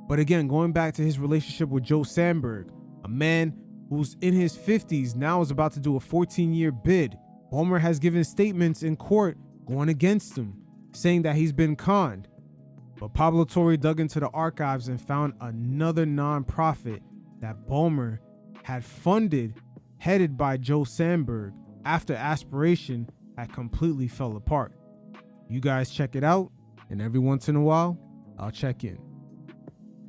But again, going back to his relationship with Joe Sandberg, a man who's in his 50s now is about to do a 14-year bid. Ballmer has given statements in court going against him, saying that he's been conned. But Pablo Torre dug into the archives and found another nonprofit that Ballmer had funded, headed by Joe Sandberg, after Aspiration had completely fell apart. You guys check it out, and every once in a while, I'll check in.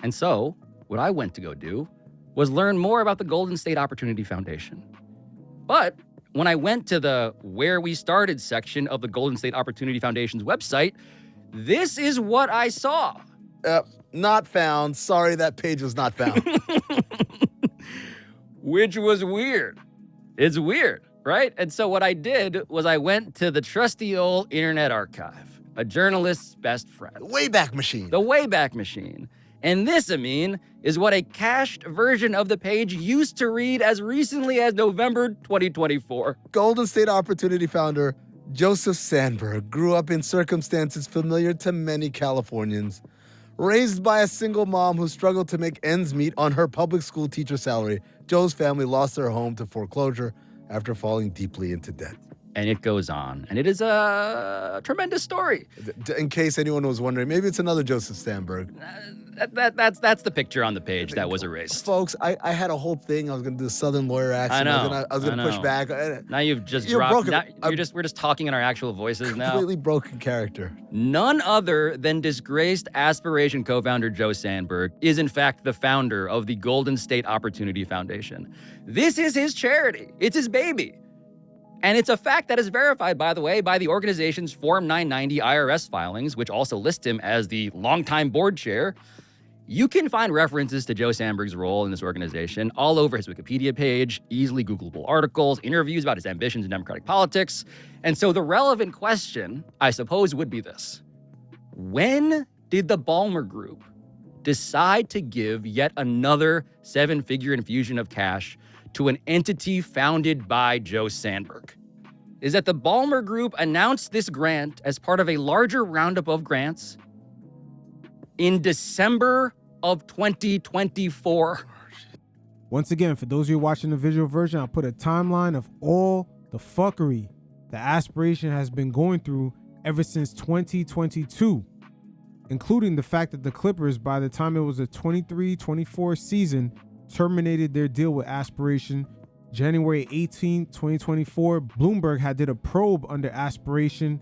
And so, what I went to go do was learn more about the Golden State Opportunity Foundation. But when I went to the Where We Started section of the Golden State Opportunity Foundation's website, this is what I saw. Not found. Sorry, that page was not found. Which was weird. It's weird, right? And so what I did was I went to the trusty old Internet Archive, a journalist's best friend. The Wayback Machine. The Wayback Machine. And this, Amin, is what a cached version of the page used to read as recently as November 2024. Golden State Opportunity founder Joseph Sandberg grew up in circumstances familiar to many Californians. Raised by a single mom who struggled to make ends meet on her public school teacher salary, Joe's family lost their home to foreclosure after falling deeply into debt. And it goes on. And it is a tremendous story. In case anyone was wondering, maybe it's another Joseph Sandberg. That's the picture on the page that was erased. Folks, I had a whole thing. I was going to do a Southern lawyer accent. I was going to push back. Now you've just dropped. Now we're just talking in our actual voices now. Completely broken character. None other than disgraced Aspiration co-founder Joe Sandberg is in fact the founder of the Golden State Opportunity Foundation. This is his charity. It's his baby. And it's a fact that is verified, by the way, by the organization's Form 990 IRS filings, which also list him as the longtime board chair. You can find references to Joe Sandberg's role in this organization all over his Wikipedia page, easily Googleable articles, interviews about his ambitions in Democratic politics. And so the relevant question, I suppose, would be this. When did the Ballmer Group decide to give yet another seven-figure infusion of cash to an entity founded by Joe Sandberg? Is that the Ballmer Group announced this grant as part of a larger roundup of grants in December of 2024. Once again, for those of you watching the visual version, I'll put a timeline of all the fuckery that Aspiration has been going through ever since 2022, including the fact that the Clippers, by the time it was a 23-24 season, terminated their deal with Aspiration. January 18, 2024, Bloomberg had did a probe under Aspiration.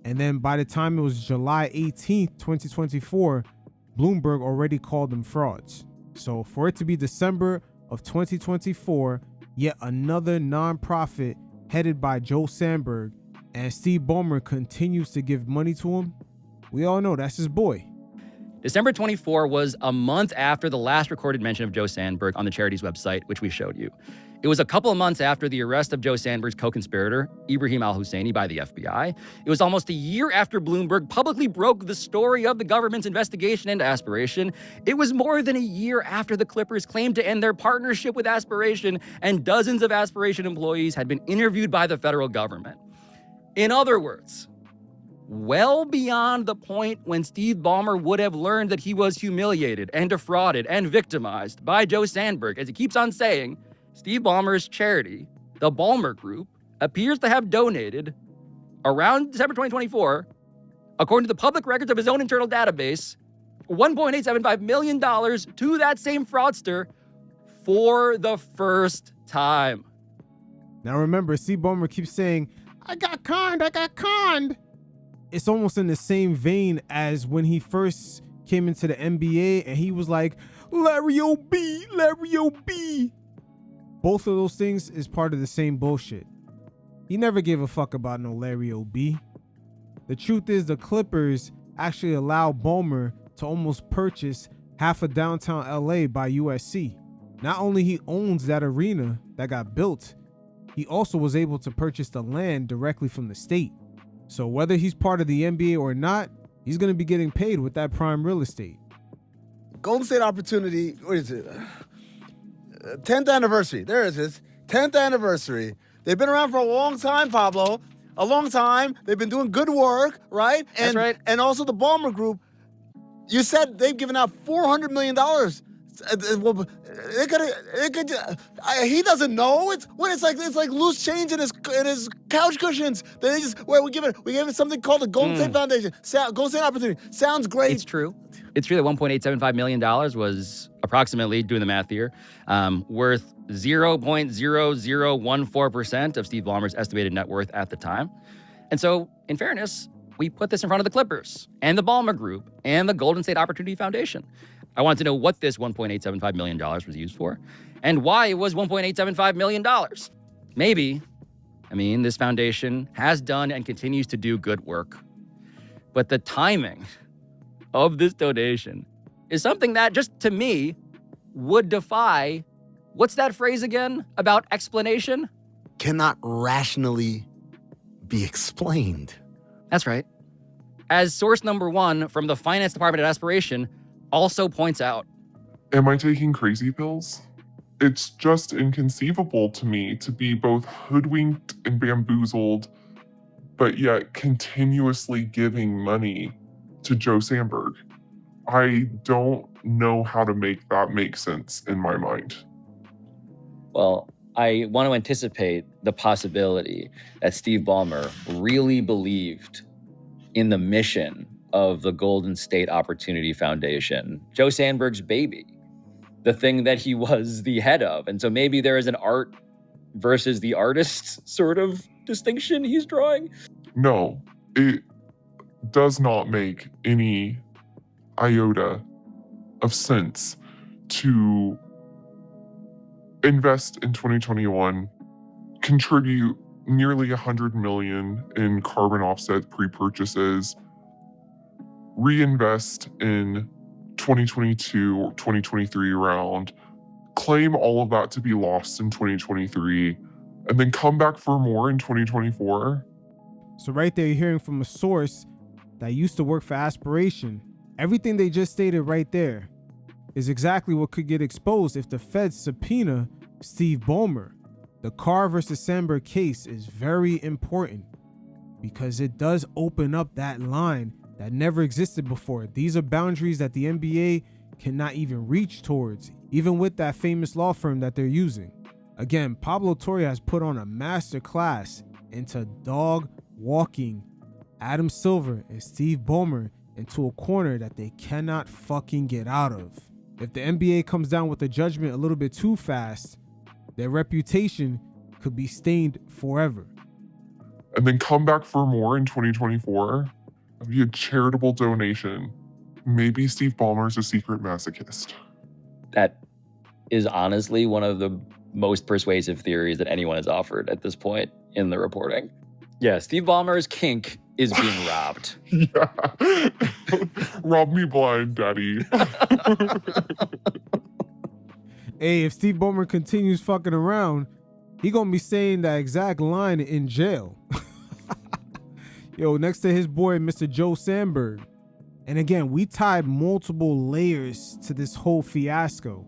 And then by the time it was July 18, 2024, Bloomberg already called them frauds. So for it to be December of 2024, yet another nonprofit headed by Joe Sandberg and Steve Ballmer continues to give money to him, we all know that's his boy. December 24 was a month after the last recorded mention of Joe Sandberg on the charity's website, which we showed you. It was a couple of months after the arrest of Joe Sandberg's co-conspirator, Ibrahim al-Husseini, by the FBI. It was almost a year after Bloomberg publicly broke the story of the government's investigation into Aspiration. It was more than a year after the Clippers claimed to end their partnership with Aspiration, and dozens of Aspiration employees had been interviewed by the federal government. In other words, well beyond the point when Steve Ballmer would have learned that he was humiliated and defrauded and victimized by Joe Sandberg, as he keeps on saying, Steve Ballmer's charity, the Ballmer Group, appears to have donated, around December 2024, according to the public records of his own internal database, $1.875 million to that same fraudster for the first time. Now remember, Steve Ballmer keeps saying, I got conned. It's almost in the same vein as when he first came into the NBA and he was like, Larry O.B. Both of those things is part of the same bullshit. He never gave a fuck about no Larry O.B. The truth is the Clippers actually allowed Ballmer to almost purchase half of downtown LA by USC. Not only he owns that arena that got built, he also was able to purchase the land directly from the state. So whether he's part of the NBA or not, he's going to be getting paid with that prime real estate. Golden State Opportunity, what is it? 10th anniversary. There it is. 10th anniversary. They've been around for a long time, Pablo. A long time. They've been doing good work, right? That's right. And also the Ballmer Group. You said they've given out $400 million. He doesn't know. It's like loose change in his couch cushions. They just we give it something called the Golden State Foundation. Golden State Opportunity. Sounds great. It's true. It's true that $1.875 million was approximately, doing the math here, worth 0.0014% of Steve Ballmer's estimated net worth at the time. And so, in fairness, we put this in front of the Clippers and the Ballmer Group and the Golden State Opportunity Foundation. I wanted to know what this $1.875 million was used for and why it was $1.875 million. Maybe, this foundation has done and continues to do good work, but the timing of this donation is something that, just to me, would defy, what's that phrase again about explanation? Cannot rationally be explained. That's right. As source number one from the finance department at Aspiration also points out. Am I taking crazy pills? It's just inconceivable to me to be both hoodwinked and bamboozled, but yet continuously giving money to Joe Sandberg. I don't know how to make that make sense in my mind. Well, I want to anticipate the possibility that Steve Ballmer really believed in the mission of the Golden State Opportunity Foundation, Joe Sandberg's baby, the thing that he was the head of. And so maybe there is an art versus the artist sort of distinction he's drawing. No, it does not make any iota of sense to invest in 2021, contribute nearly $100 million in carbon offset pre-purchases, reinvest in 2022 or 2023 round, claim all of that to be lost in 2023, and then come back for more in 2024. So right there, you're hearing from a source that used to work for Aspiration. Everything they just stated right there is exactly what could get exposed if the feds subpoena Steve Ballmer. The Carr versus Sandberg case is very important because it does open up that line that never existed before. These are boundaries that the NBA cannot even reach towards, even with that famous law firm that they're using. Again, Pablo Torre has put on a master class into dog walking Adam Silver and Steve Ballmer into a corner that they cannot fucking get out of. If the NBA comes down with a judgment a little bit too fast, their reputation could be stained forever. And then come back for more in 2024 via charitable donation. Maybe Steve Ballmer's a secret masochist. That is honestly one of the most persuasive theories that anyone has offered at this point in the reporting. Yeah, Steve Ballmer's kink is being robbed. Yeah. Rob me blind, daddy. Hey, if Steve Ballmer continues fucking around, he gonna be saying that exact line in jail. Yo, next to his boy, Mr. Joe Sandberg. And again, we tied multiple layers to this whole fiasco.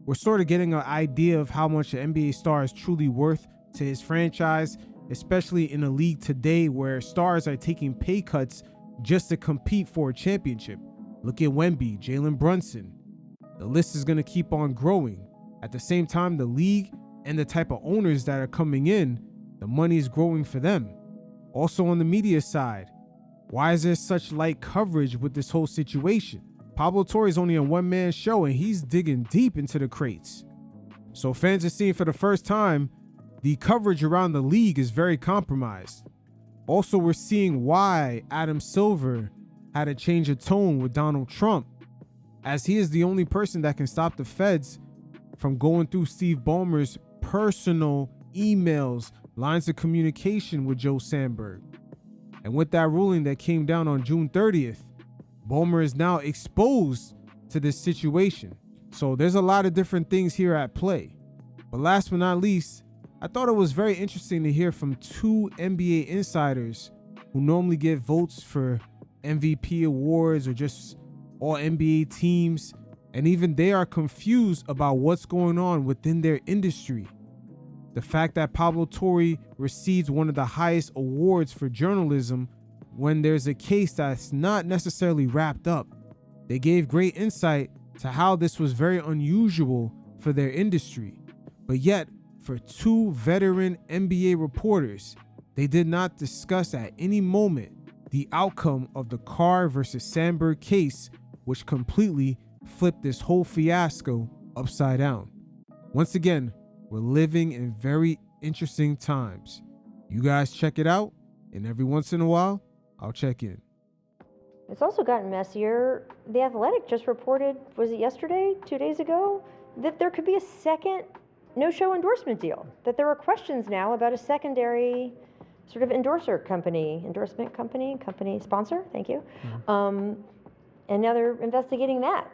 We're sort of getting an idea of how much an NBA star is truly worth to his franchise, especially in a league today where stars are taking pay cuts just to compete for a championship. Look at Wemby, Jalen Brunson. The list is going to keep on growing. At the same time, the league and the type of owners that are coming in, the money is growing for them. Also on the media side, why is there such light coverage with this whole situation? Pablo Torre is only a one-man show and he's digging deep into the crates. So fans are seeing for the first time, the coverage around the league is very compromised. Also, we're seeing why Adam Silver had a change of tone with Donald Trump, as he is the only person that can stop the feds from going through Steve Ballmer's personal emails, lines of communication with Joe Sandberg. And with that ruling that came down on June 30th, Ballmer is now exposed to this situation. So there's a lot of different things here at play. But last but not least, I thought it was very interesting to hear from two NBA insiders who normally get votes for MVP awards or just all NBA teams, and even they are confused about what's going on within their industry. The fact that Pablo Torre receives one of the highest awards for journalism when there's a case that's not necessarily wrapped up. They gave great insight to how this was very unusual for their industry. But yet, for two veteran NBA reporters, they did not discuss at any moment the outcome of the Carr versus Sandberg case, which completely flipped this whole fiasco upside down. Once again, we're living in very interesting times. You guys check it out, and every once in a while, I'll check in. It's also gotten messier. The Athletic just reported, was it yesterday, 2 days ago, that there could be a second no-show endorsement deal, that there are questions now about a secondary sort of endorsement company, sponsor, thank you. And now they're investigating that.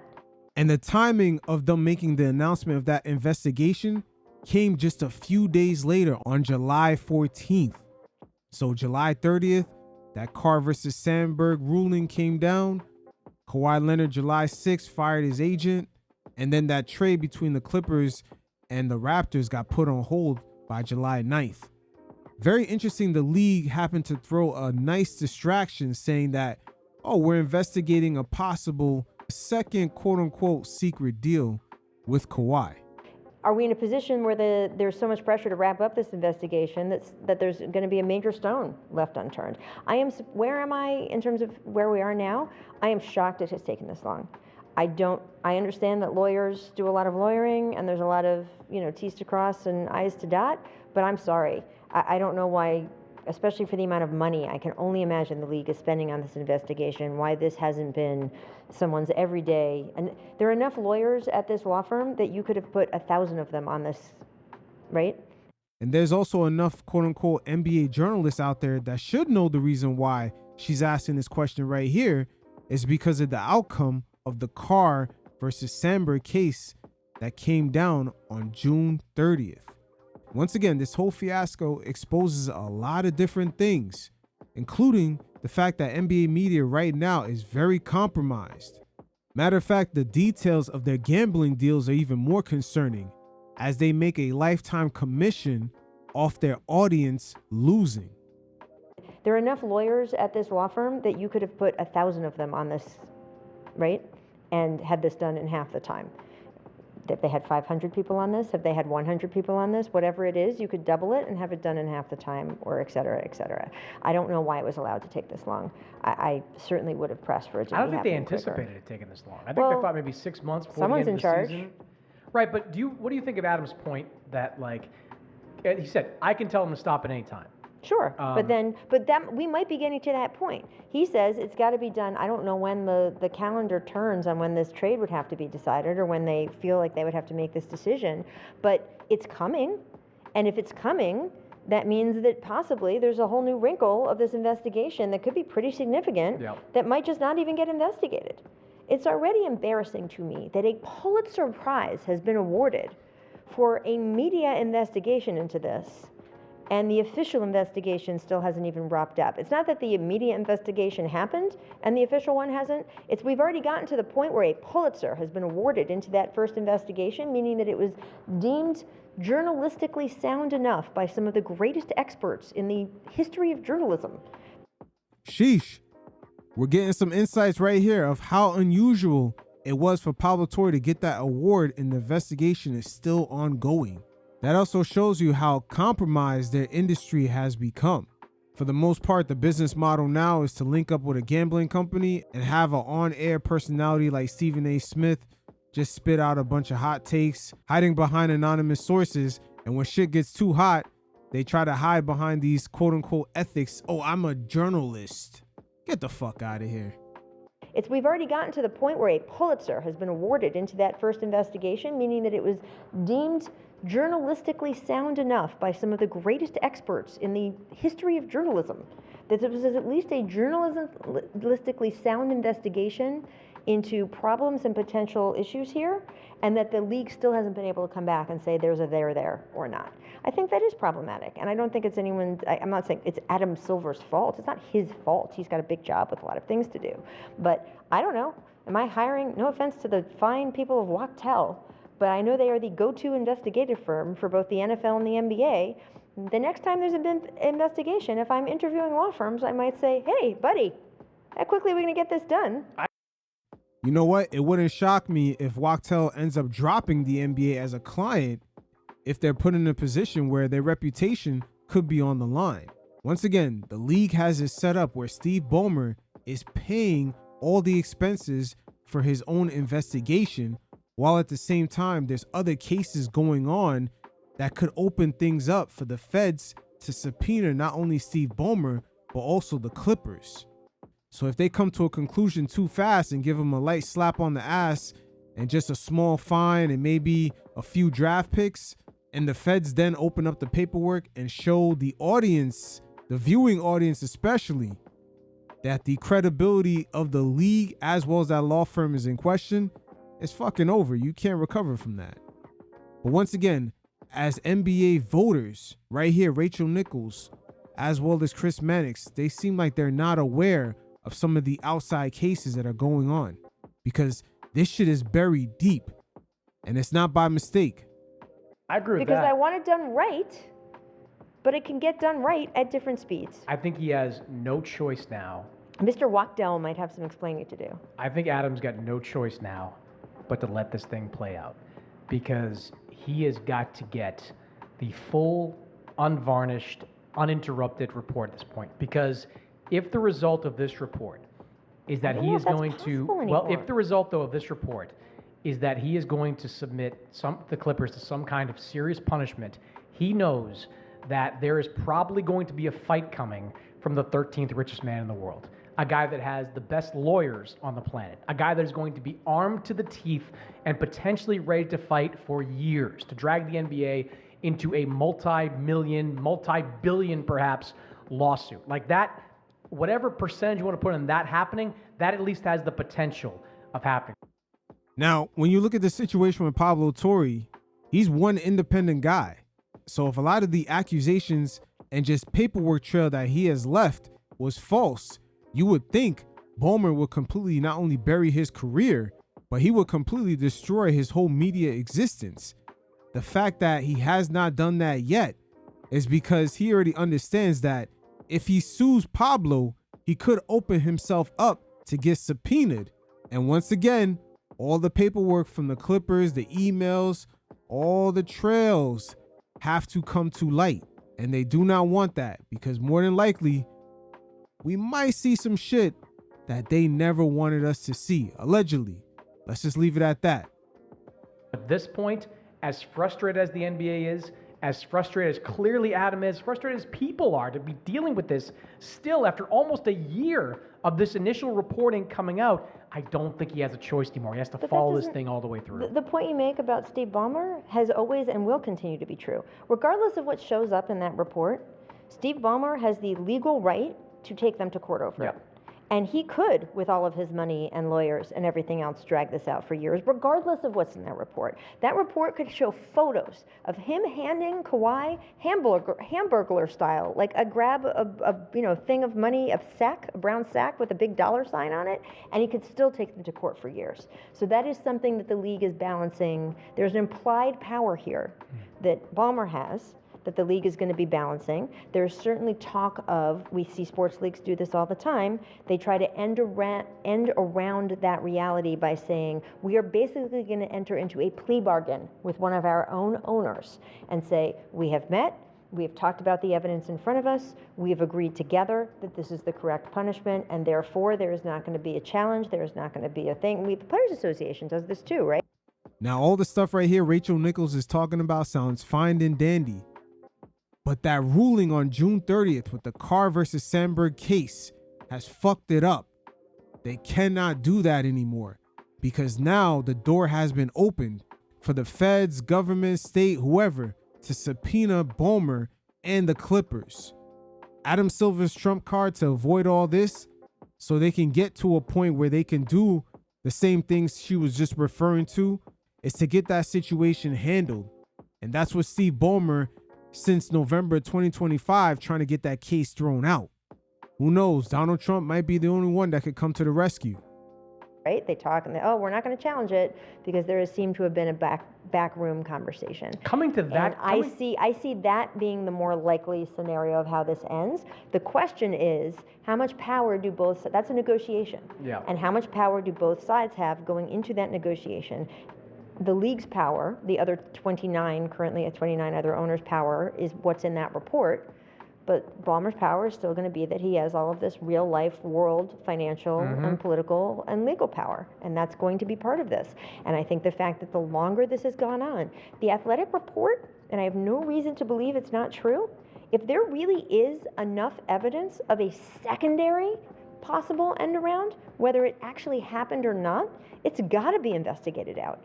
And the timing of them making the announcement of that investigation came just a few days later on July 14th. So July 30th, that Carr versus Sandberg ruling came down. Kawhi Leonard, July 6th, fired his agent. And then that trade between the Clippers and the Raptors got put on hold by July 9th. Very interesting, the league happened to throw a nice distraction saying that, oh, we're investigating a possible second quote-unquote secret deal with Kawhi. Are we in a position where there's so much pressure to wrap up this investigation that there's going to be a major stone left unturned? Where am I in terms of where we are now? I am shocked it has taken this long. I understand that lawyers do a lot of lawyering and there's a lot of, T's to cross and I's to dot, but I'm sorry. I don't know why, especially for the amount of money I can only imagine the league is spending on this investigation, why this hasn't been someone's everyday. And there are enough lawyers at this law firm that you could have put 1,000 of them on this, right? And there's also enough quote-unquote NBA journalists out there that should know the reason why she's asking this question right here is because of the outcome of the Carr versus Sandberg case that came down on June 30th. Once again, this whole fiasco exposes a lot of different things, including the fact that NBA media right now is very compromised. Matter of fact, the details of their gambling deals are even more concerning, as they make a lifetime commission off their audience losing. There are enough lawyers at this law firm that you could have put 1,000 of them on this, right? And had this done in half the time. If they had 500 people on this, if they had 100 people on this, whatever it is, you could double it and have it done in half the time, or et cetera, et cetera. I don't know why it was allowed to take this long. I certainly would have pressed for it to I don't think they happen anticipated quicker. it taking this long. I think they thought maybe 6 months before Someone's the in end of the charge. season. Right, but what do you think of Adam's point that, he said, I can tell them to stop at any time. Sure, but that we might be getting to that point. He says it's got to be done. I don't know when the calendar turns on when this trade would have to be decided or when they feel like they would have to make this decision, but it's coming. And if it's coming, that means that possibly there's a whole new wrinkle of this investigation that could be pretty significant that might just not even get investigated. It's already embarrassing to me that a Pulitzer Prize has been awarded for a media investigation into this, and the official investigation still hasn't even wrapped up. It's not that the media investigation happened and the official one hasn't. It's we've already gotten to the point where a Pulitzer has been awarded into that first investigation, meaning that it was deemed journalistically sound enough by some of the greatest experts in the history of journalism. Sheesh. We're getting some insights right here of how unusual it was for Pablo Torre to get that award, and the investigation is still ongoing. That also shows you how compromised their industry has become. For the most part, the business model now is to link up with a gambling company and have an on-air personality like Stephen A. Smith just spit out a bunch of hot takes, hiding behind anonymous sources, and when shit gets too hot, they try to hide behind these quote-unquote ethics. Oh, I'm a journalist. Get the fuck out of here. We've already gotten to the point where a Pulitzer has been awarded into that first investigation, meaning that it was deemed journalistically sound enough by some of the greatest experts in the history of journalism that it was at least a journalistically sound investigation into problems and potential issues here, and that the league still hasn't been able to come back and say there's a there or not. I think that is problematic, and I don't think it's I'm not saying it's Adam Silver's fault. It's not his fault. He's got a big job with a lot of things to do. But I don't know. Am I hiring, no offense to the fine people of Wachtell, but I know they are the go-to investigative firm for both the NFL and the NBA. The next time there's an investigation, if I'm interviewing law firms, I might say, hey, buddy, how quickly are we going to get this done? You know what? It wouldn't shock me if Wachtell ends up dropping the NBA as a client if they're put in a position where their reputation could be on the line. Once again, the league has it set up where Steve Ballmer is paying all the expenses for his own investigation, while at the same time there's other cases going on that could open things up for the feds to subpoena not only Steve Ballmer, but also the Clippers. So if they come to a conclusion too fast and give him a light slap on the ass and just a small fine and maybe a few draft picks, and the feds then open up the paperwork and show the audience, the viewing audience especially, that the credibility of the league as well as that law firm is in question, it's fucking over. You can't recover from that. But once again, as NBA voters, right here, Rachel Nichols, as well as Chris Mannix, they seem like they're not aware of some of the outside cases that are going on, because this shit is buried deep and it's not by mistake. I agree with Because that. I want it done right, but it can get done right at different speeds. I think he has no choice now. Mr. Wachtell might have some explaining to do. I think Adam's got no choice now but to let this thing play out, because he has got to get the full, unvarnished, uninterrupted report at this point. Because if the result of this report is that I don't he know is if that's going to, possible well, anymore. if the result though of this report is that he is going to submit the Clippers to some kind of serious punishment, he knows that there is probably going to be a fight coming from the 13th richest man in the world. A guy that has the best lawyers on the planet. A guy that is going to be armed to the teeth and potentially ready to fight for years to drag the NBA into a multi-million, multi-billion perhaps lawsuit. Like that, whatever percentage you want to put on that happening, that at least has the potential of happening. Now, when you look at the situation with Pablo Torre, he's one independent guy. So if a lot of the accusations and just paperwork trail that he has left was false, you would think Ballmer would completely not only bury his career, but he would completely destroy his whole media existence. The fact that he has not done that yet is because he already understands that if he sues Pablo, he could open himself up to get subpoenaed. And once again, all the paperwork from the Clippers, the emails, all the trails have to come to light. And they do not want that, because more than likely, we might see some shit that they never wanted us to see, allegedly. Let's just leave it at that. At this point, as frustrated as the NBA is, as frustrated as clearly Adam is, frustrated as people are to be dealing with this still after almost a year of this initial reporting coming out, I don't think he has a choice anymore. He has to But that follow this doesn't- thing all the way through. The point you make about Steve Ballmer has always and will continue to be true. Regardless of what shows up in that report, Steve Ballmer has the legal right to take them to court over Yep. it. And he could, with all of his money and lawyers and everything else, drag this out for years, regardless of what's in that report. That report could show photos of him handing Kawhi hamburglar style, like a grab a thing of money, a brown sack with a big dollar sign on it, and he could still take them to court for years. So that is something that the league is balancing. There's an implied power here that Ballmer has, that the league is going to be balancing. There's certainly talk of, we see sports leagues do this all the time, they try to end around that reality by saying, we are basically going to enter into a plea bargain with one of our own owners and say, we have met, we have talked about the evidence in front of us, we have agreed together that this is the correct punishment, and therefore there is not going to be a challenge, there is not going to be a thing. The Players Association does this too, right? Now, all the stuff right here Rachel Nichols is talking about sounds fine and dandy. But that ruling on June 30th with the Carr versus Sandberg case has fucked it up. They cannot do that anymore, because now the door has been opened for the feds, government, state, whoever, to subpoena Ballmer and the Clippers. Adam Silver's trump card to avoid all this, so they can get to a point where they can do the same things she was just referring to, is to get that situation handled. And that's what Steve Ballmer, since November 2025, trying to get that case thrown out. Who knows? Donald Trump might be the only one that could come to the rescue. right? They talk and we're not going to challenge it because there has seemed to have been a backroom conversation. Coming to that, And I see that being the more likely scenario of how this ends. The question is, how much power do both, that's a negotiation. Yeah. And how much power do both sides have going into that negotiation? The league's power, the other 29, currently at 29 other owners' power, is what's in that report. But Ballmer's power is still going to be that he has all of this real life world financial and political and legal power. And that's going to be part of this. And I think the fact that the longer this has gone on, the Athletic report, and I have no reason to believe it's not true, if there really is enough evidence of a secondary possible end around, whether it actually happened or not, it's got to be investigated out.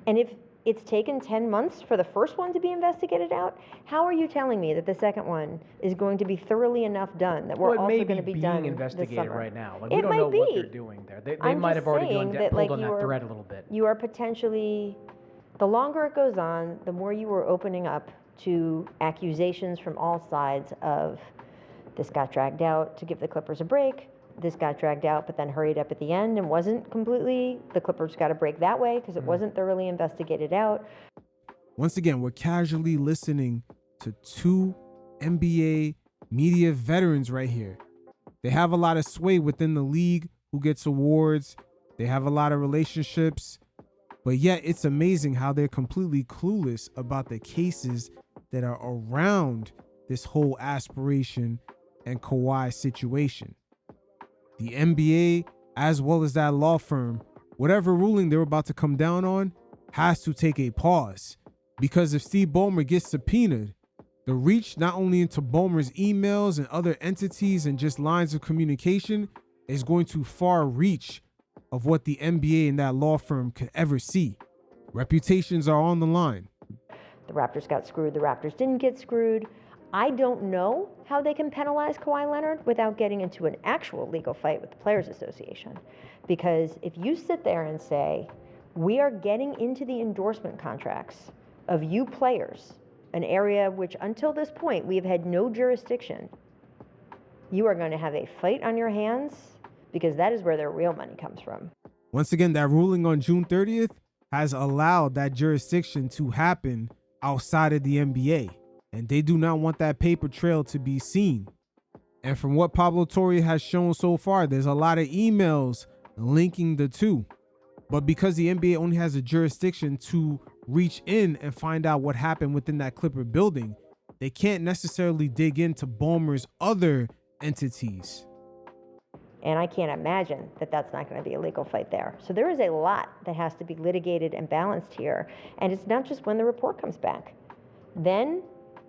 And if it's taken 10 months for the first one to be investigated out, how are you telling me that the second one is going to be thoroughly enough done, that we're also going to be done being investigated this summer? right now. Like, It we don't might know what be. they're doing there. They I'm might just have already saying pulled that, like, on you that are- thread a little bit. You are potentially, the longer it goes on, the more you are opening up to accusations from all sides of this got dragged out to give the Clippers a break, this got dragged out but then hurried up at the end and wasn't completely, the Clippers got a break that way because it wasn't thoroughly investigated out. Once again, we're casually listening to two NBA media veterans right here. They have a lot of sway within the league, who gets awards. They have a lot of relationships. But yet it's amazing how they're completely clueless about the cases that are around this whole Aspiration and Kawhi situation. The NBA, as well as that law firm, whatever ruling they're about to come down on, has to take a pause. Because if Steve Ballmer gets subpoenaed, the reach not only into Ballmer's emails and other entities and just lines of communication is going to far reach of what the NBA and that law firm could ever see. Reputations are on the line. The Raptors got screwed, the Raptors didn't get screwed. I don't know how they can penalize Kawhi Leonard without getting into an actual legal fight with the Players Association. Because if you sit there and say, we are getting into the endorsement contracts of you players, an area which until this point we have had no jurisdiction, you are going to have a fight on your hands because that is where their real money comes from. Once again, that ruling on June 30th has allowed that jurisdiction to happen outside of the NBA. And they do not want that paper trail to be seen. And from what Pablo Torre has shown so far, there's a lot of emails linking the two. But because the NBA only has a jurisdiction to reach in and find out what happened within that Clipper building, they can't necessarily dig into Ballmer's other entities. And I can't imagine that that's not going to be a legal fight there. So there is a lot that has to be litigated and balanced here. And it's not just when the report comes back. Then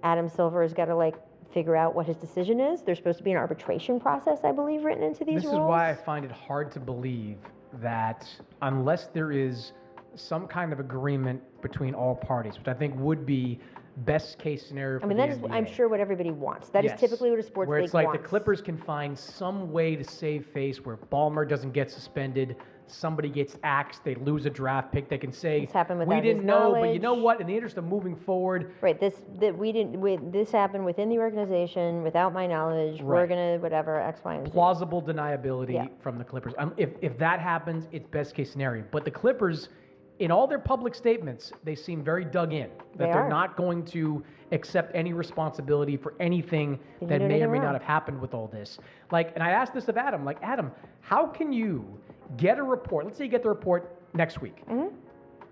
Adam Silver has got to figure out what his decision is. There's supposed to be an arbitration process, I believe, written into these rules. This is why I find it hard to believe that unless there is some kind of agreement between all parties, which I think would be best case scenario for I mean, the that is, NBA. I'm sure, what everybody wants. That is Yes. typically what a sports where league it's like wants. the Clippers can find some way to save face where Ballmer doesn't get suspended, somebody gets axed, they lose a draft pick, they can say, This happened we without his didn't know, but you know knowledge." what, in the interest of moving forward, Right, this happened within the organization, without my knowledge, we're Right. going to whatever, X, Y, and Z. plausible deniability Yeah. from the Clippers. If that happens, it's best case scenario. But the Clippers, in all their public statements, they seem very dug in that They they're are. not going to accept any responsibility for anything Didn't that do may or anything may not wrong. have happened with all this. And I asked this of Adam, Adam, how can you get a report? Let's say you get the report next week. Mm-hmm.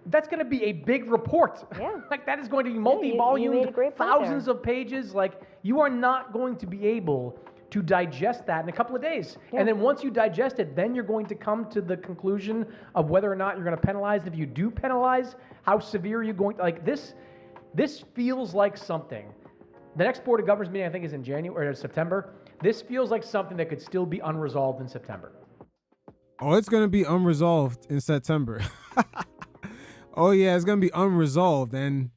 That's going to be a big report. Yeah. That is going to be you multi-volumed, made a great point thousands there. of pages. You are not going to be able to digest that in a couple of days. Yeah. And then once you digest it, then you're going to come to the conclusion of whether or not you're going to penalize. If you do penalize, how severe are you going to, this feels like something. The next Board of Governors meeting, I think, is in January or September. This feels like something that could still be unresolved in September. Oh, it's going to be unresolved in September. Oh, yeah, it's going to be unresolved. And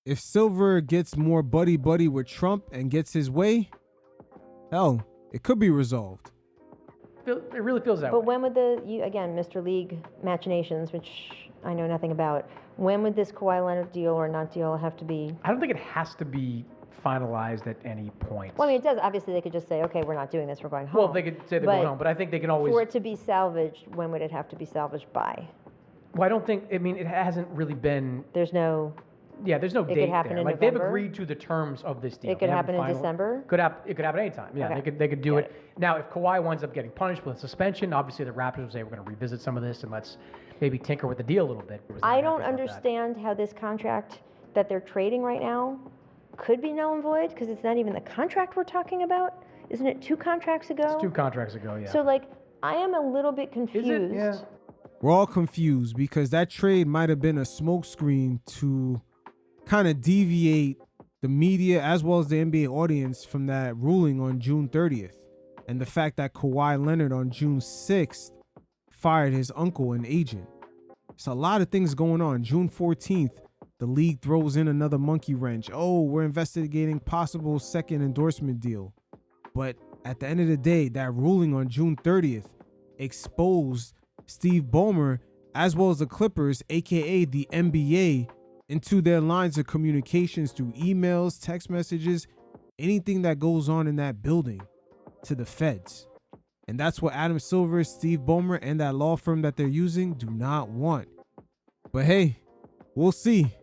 if Silver gets more buddy-buddy with Trump and gets his way, hell, it could be resolved. It really feels that But way. when would again, Mr. League machinations, which I know nothing about, when would this Kawhi Leonard deal or not deal have to be? I don't think it has to be finalized at any point. Well, I mean, it does. Obviously, they could just say, okay, we're not doing this, we're going home. Well, they could say they're going home, but I think they can always. For it to be salvaged, when would it have to be salvaged by? Well, I don't think. I mean, it hasn't really been. There's no. Yeah, there's no It could date happen there. in Like they've November? agreed to the terms of this deal. It could They haven't happen in December? It could happen anytime. Yeah, Okay. they could do Got it. Now, if Kawhi winds up getting punished with a suspension, obviously the Raptors will say we're going to revisit some of this and let's maybe tinker with the deal a little bit. I don't understand how this contract that they're trading right now could be null and void, because it's not even the contract we're talking about. Isn't it 2 contracts ago? It's 2 contracts ago, yeah. So, like, I am a little bit confused. Is it? Yeah. We're all confused because that trade might have been a smokescreen to kind of deviate the media as well as the NBA audience from that ruling on June 30th. And the fact that Kawhi Leonard on June 6th fired his uncle and agent. It's a lot of things going on. June 14th, the league throws in another monkey wrench. Oh, we're investigating possible second endorsement deal. But at the end of the day, that ruling on June 30th exposed Steve Ballmer as well as the Clippers, aka the NBA, into their lines of communications through emails, text messages, anything that goes on in that building to the feds. And that's what Adam Silver, Steve Ballmer, and that law firm that they're using do not want. But hey, we'll see.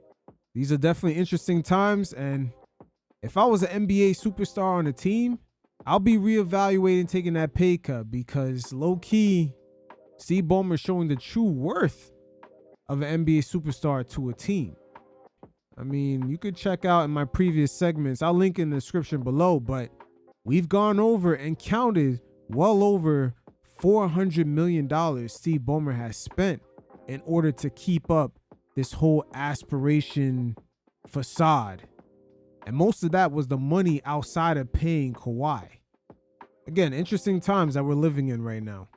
These are definitely interesting times. And if I was an NBA superstar on a team, I'll be reevaluating taking that pay cut, because low key, Steve Ballmer showing the true worth of an NBA superstar to a team. I mean, you could check out in my previous segments. I'll link in the description below, but we've gone over and counted well over $400 million Steve Ballmer has spent in order to keep up this whole aspiration facade. And most of that was the money outside of paying Kawhi. Again, interesting times that we're living in right now.